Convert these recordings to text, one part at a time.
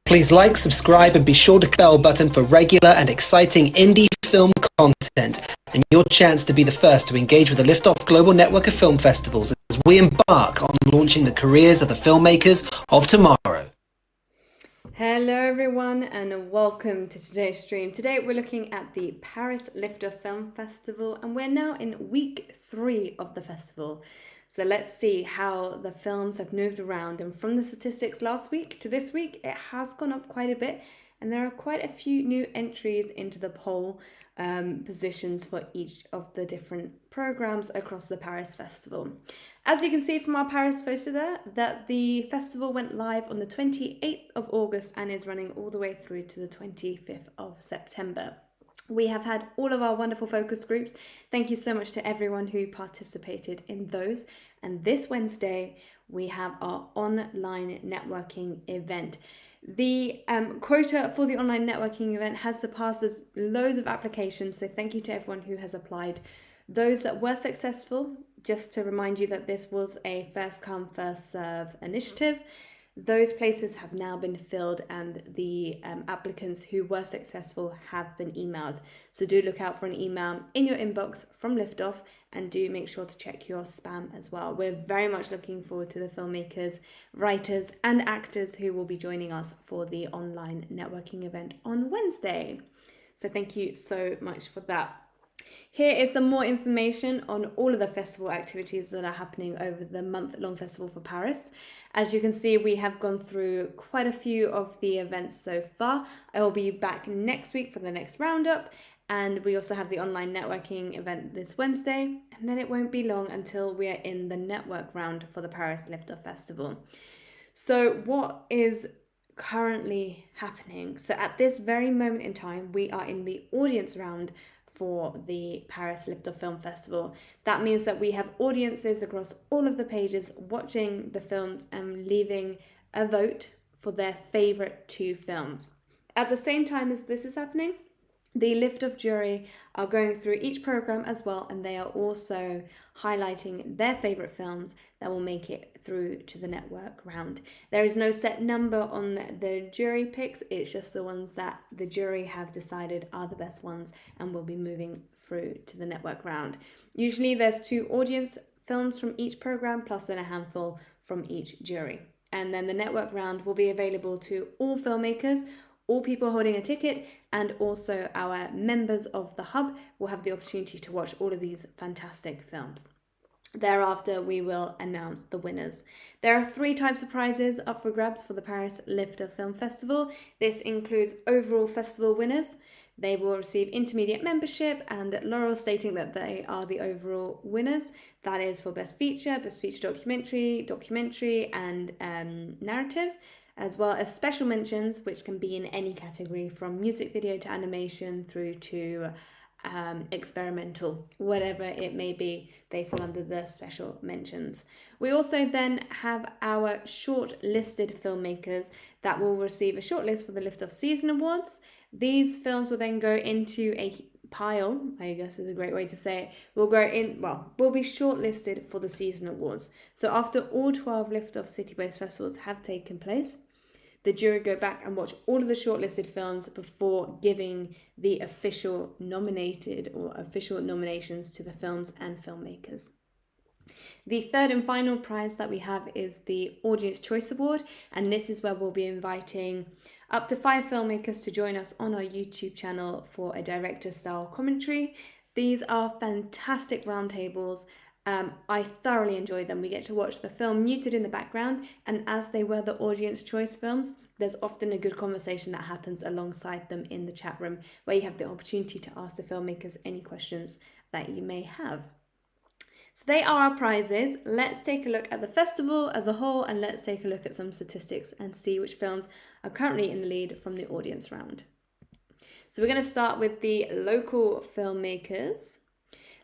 Please like, subscribe, and be sure to click the bell button for regular and exciting indie film content and your chance to be the first to engage with the Liftoff Global Network of Film Festivals as we embark on launching the careers of the filmmakers of tomorrow. Hello everyone and welcome to today's stream. Today we're looking at the Paris Liftoff Film Festival and we're now in week 3 of the festival. So let's see how the films have moved around, and from the statistics last week to this week it has gone up quite a bit and there are quite a few new entries into the poll positions for each of the different programs across the Paris Festival. As you can see from our Paris photo there, that the festival went live on the 28th of August and is running all the way through to the 25th of September. We have had all of our wonderful focus groups. Thank you so much to everyone who participated in those. And this Wednesday, we have our online networking event. The quota for the online networking event has surpassed us loads of applications, so thank you to everyone who has applied. Those that were successful, just to remind you that this was a first come, first serve initiative. Those places have now been filled and the applicants who were successful have been emailed. So do look out for an email in your inbox from Liftoff and do make sure to check your spam as well. We're very much looking forward to the filmmakers, writers and actors who will be joining us for the online networking event on Wednesday. So thank you so much for that. Here is some more information on all of the festival activities that are happening over the month-long festival for Paris. As you can see, we have gone through quite a few of the events so far. I will be back next week for the next roundup, and we also have the online networking event this Wednesday, and then it won't be long until we are in the network round for the Paris Liftoff Festival. So what is currently happening? So at this very moment in time, we are in the audience round for the Paris Liftoff Film Festival. That means that we have audiences across all of the pages watching the films and leaving a vote for their favourite 2 films. At the same time as this is happening, the Liftoff jury are going through each programme as well, and they are also highlighting their favourite films that will make it through to the network round. There is no set number on the jury picks, it's just the ones that the jury have decided are the best ones and will be moving through to the network round. Usually there's 2 audience films from each programme plus then a handful from each jury. And then the network round will be available to all filmmakers, all people holding a ticket, and also our members of the hub will have the opportunity to watch all of these fantastic films. Thereafter, we will announce the winners. There are 3 types of prizes up for grabs for the Paris Liftoff Film Festival. This includes overall festival winners. They will receive intermediate membership and laurels stating that they are the overall winners. That is for Best Feature documentary and narrative, as well as special mentions, which can be in any category from music video to animation through to experimental, whatever it may be, they fall under the special mentions. We also then have our shortlisted filmmakers that will receive a shortlist for the Liftoff Season Awards. These films will then go into a pile, I guess is a great way to say it, will be shortlisted for the Season Awards. So after all 12 Liftoff city-based festivals have taken place, the jury go back and watch all of the shortlisted films before giving the official nominations to the films and filmmakers. The third and final prize that we have is the Audience Choice Award, and this is where we'll be inviting up to 5 filmmakers to join us on our YouTube channel for a director-style commentary. These are fantastic roundtables. I thoroughly enjoyed them. We get to watch the film muted in the background, and as they were the audience choice films, there's often a good conversation that happens alongside them in the chat room where you have the opportunity to ask the filmmakers any questions that you may have. So they are our prizes. Let's take a look at the festival as a whole, and let's take a look at some statistics and see which films are currently in the lead from the audience round. So we're going to start with the local filmmakers.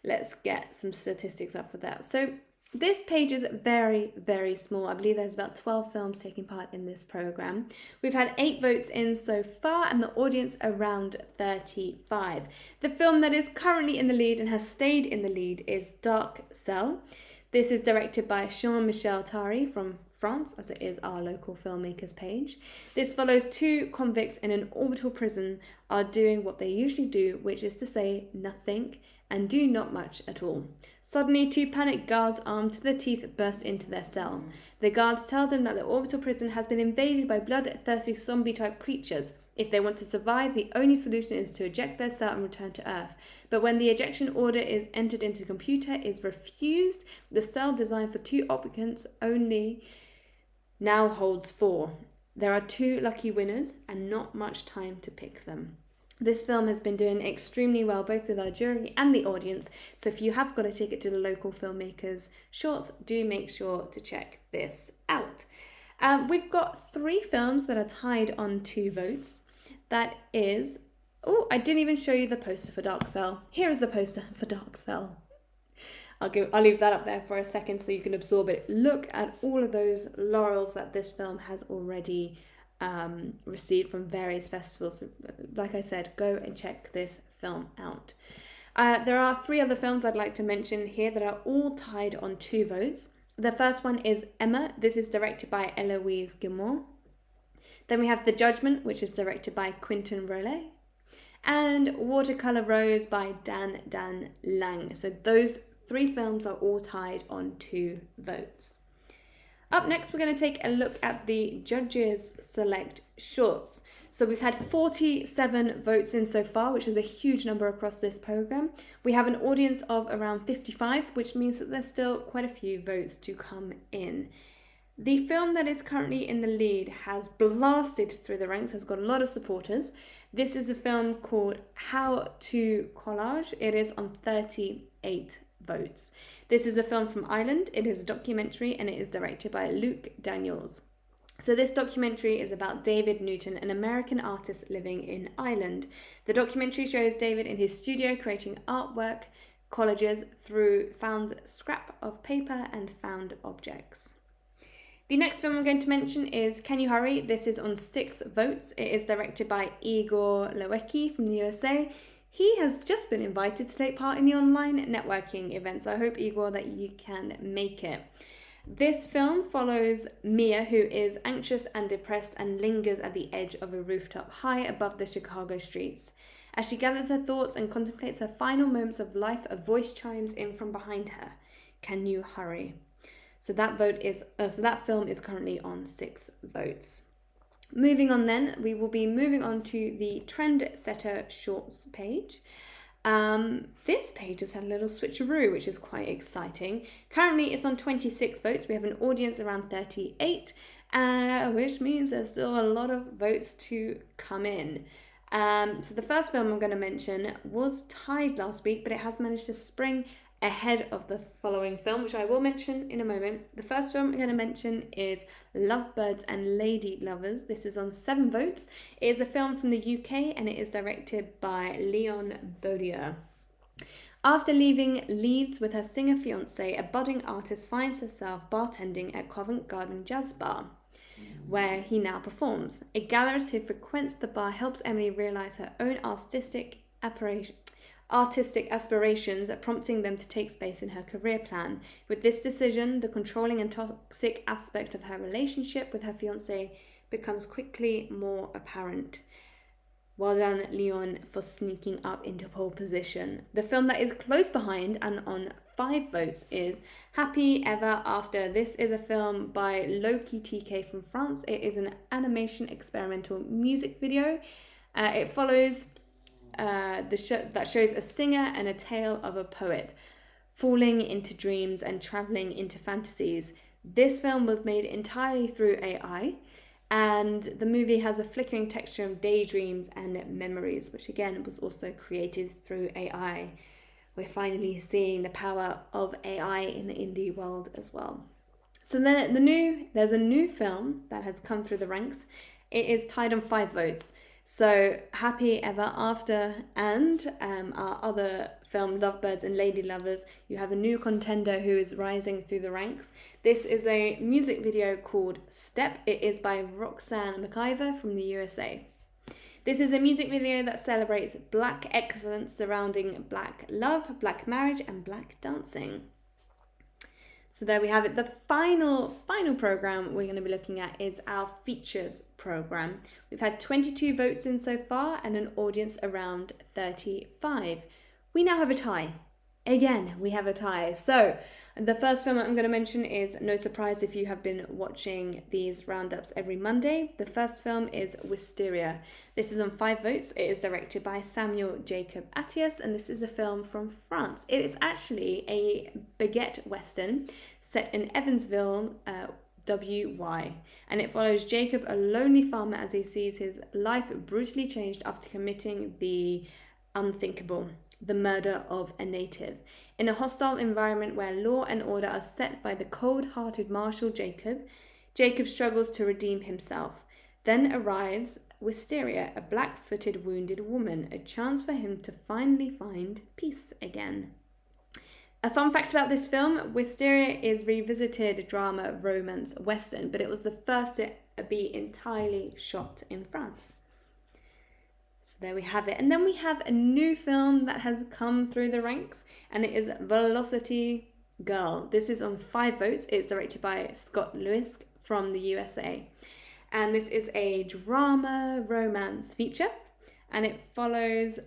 Let's get some statistics up for that. So this page is very, very small. I believe there's about 12 films taking part in this program. We've had 8 votes in so far and the audience around 35. The film that is currently in the lead and has stayed in the lead is Dark Cell. This is directed by Jean-Michel Tari from France, as it is our local filmmakers page. This follows two convicts in an orbital prison are doing what they usually do, which is to say nothing and do not much at all. Suddenly, two panicked guards armed to the teeth burst into their cell. The guards tell them that the orbital prison has been invaded by bloodthirsty zombie-type creatures. If they want to survive, the only solution is to eject their cell and return to Earth. But when the ejection order is entered into the computer is refused, the cell designed for two occupants only now holds 4. There are 2 lucky winners and not much time to pick them. This film has been doing extremely well both with our jury and the audience, so if you have got a ticket to the local filmmakers shorts, do make sure to check this out. We've got 3 films that are tied on 2 votes. That is... Oh, I didn't even show you the poster for Dark Cell. Here is the poster for Dark Cell. I'll leave that up there for a second so you can absorb it. Look at all of those laurels that this film has already received from various festivals. So, like I said, go and check this film out. There are 3 other films I'd like to mention here that are all tied on 2 votes. The first one is Emma. This is directed by Eloise Guillemot. Then we have The Judgment, which is directed by Quentin Rollet. And Watercolor Rose by Dan Lang. So those 3 films are all tied on 2 votes. Up next, we're going to take a look at the judges' select shorts. So we've had 47 votes in so far, which is a huge number across this program. We have an audience of around 55, which means that there's still quite a few votes to come in. The film that is currently in the lead has blasted through the ranks, has got a lot of supporters. This is a film called How to Collage. It is on 38 votes. This is a film from Ireland. It is a documentary and it is directed by Luke Daniels. So this documentary is about David Newton, an American artist living in Ireland. The documentary shows David in his studio creating artwork, collages through found scrap of paper and found objects. The next film I'm going to mention is Can You Hurry? This is on 6 votes. It is directed by Igor Lewicki from the USA. He has just been invited to take part in the online networking event, so I hope, Igor, that you can make it. This film follows Mia, who is anxious and depressed and lingers at the edge of a rooftop high above the Chicago streets. As she gathers her thoughts and contemplates her final moments of life, a voice chimes in from behind her. Can you hurry? So that film is currently on 6 votes. Moving on then, we will be moving on to the Trendsetter Shorts page. This page has had a little switcheroo, which is quite exciting. Currently it's on 26 votes. We have an audience around 38, which means there's still a lot of votes to come in. So the first film I'm going to mention was tied last week, but it has managed to spring ahead of the following film, which I will mention in a moment. The first film I'm going to mention is Lovebirds and Lady Lovers. This is on 7 votes. It is a film from the UK and it is directed by Leon Bodier. After leaving Leeds with her singer fiancé, a budding artist finds herself bartending at Covent Garden Jazz Bar, where he now performs. A gallerist who frequents the bar helps Emily realise her own artistic aspirations, prompting them to take space in her career plan. With this decision, the controlling and toxic aspect of her relationship with her fiancé becomes quickly more apparent. Well done, Leon, for sneaking up into pole position. The film that is close behind and on 5 votes is Happy Ever After. This is a film by Loki TK from France. It is an animation experimental music video. It follows that shows a singer and a tale of a poet falling into dreams and traveling into fantasies. This film was made entirely through AI, and the movie has a flickering texture of daydreams and memories, which again was also created through AI. We're finally seeing the power of AI in the indie world as well. So then there's a new film that has come through the ranks. It is tied on 5 votes. So Happy Ever After and our other film Lovebirds and Lady Lovers, you have a new contender who is rising through the ranks. This is a music video called Step. It is by Roxanne McIver from the USA. This is a music video that celebrates Black excellence surrounding Black love, Black marriage and Black dancing. So there we have it. The final program we're going to be looking at is our features program. We've had 22 votes in so far and an audience around 35. We now have a tie. Again, we have a tie. So the first film I'm going to mention is no surprise if you have been watching these roundups every Monday. The first film is Wisteria. This is on 5 votes. It is directed by Samuel Jacob Attias, and this is a film from France. It is actually a baguette western set in Evansville, WY, and it follows Jacob, a lonely farmer, as he sees his life brutally changed after committing the unthinkable, the murder of a native. In a hostile environment where law and order are set by the cold-hearted Marshal Jacob, Jacob struggles to redeem himself. Then arrives Wisteria, a black-footed wounded woman, a chance for him to finally find peace again. A fun fact about this film, Wisteria is revisited drama, romance, western, but it was the first to be entirely shot in France. So there we have it. And then we have a new film that has come through the ranks, and it is Velocity Girl. This is on 5 votes. It's directed by Scott Lewis from the USA. And this is a drama romance feature, and it follows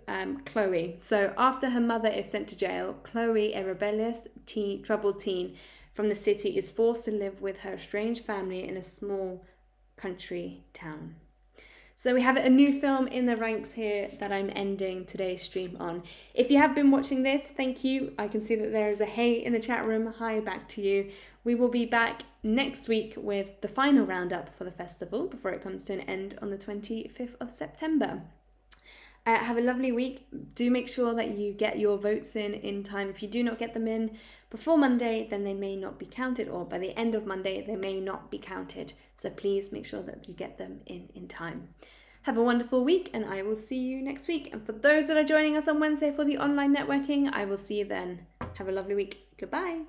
Chloe. So after her mother is sent to jail, Chloe, a rebellious troubled teen from the city, is forced to live with her estranged family in a small country town. So we have a new film in the ranks here that I'm ending today's stream on. If you have been watching this, thank you. I can see that there is a hey in the chat room. Hi back to you. We will be back next week with the final roundup for the festival before it comes to an end on the 25th of September. Have a lovely week. Do make sure that you get your votes in time. If you do not get them in before Monday, then they may not be counted, or by the end of Monday, they may not be counted. So please make sure that you get them in time. Have a wonderful week, and I will see you next week. And for those that are joining us on Wednesday for the online networking, I will see you then. Have a lovely week. Goodbye.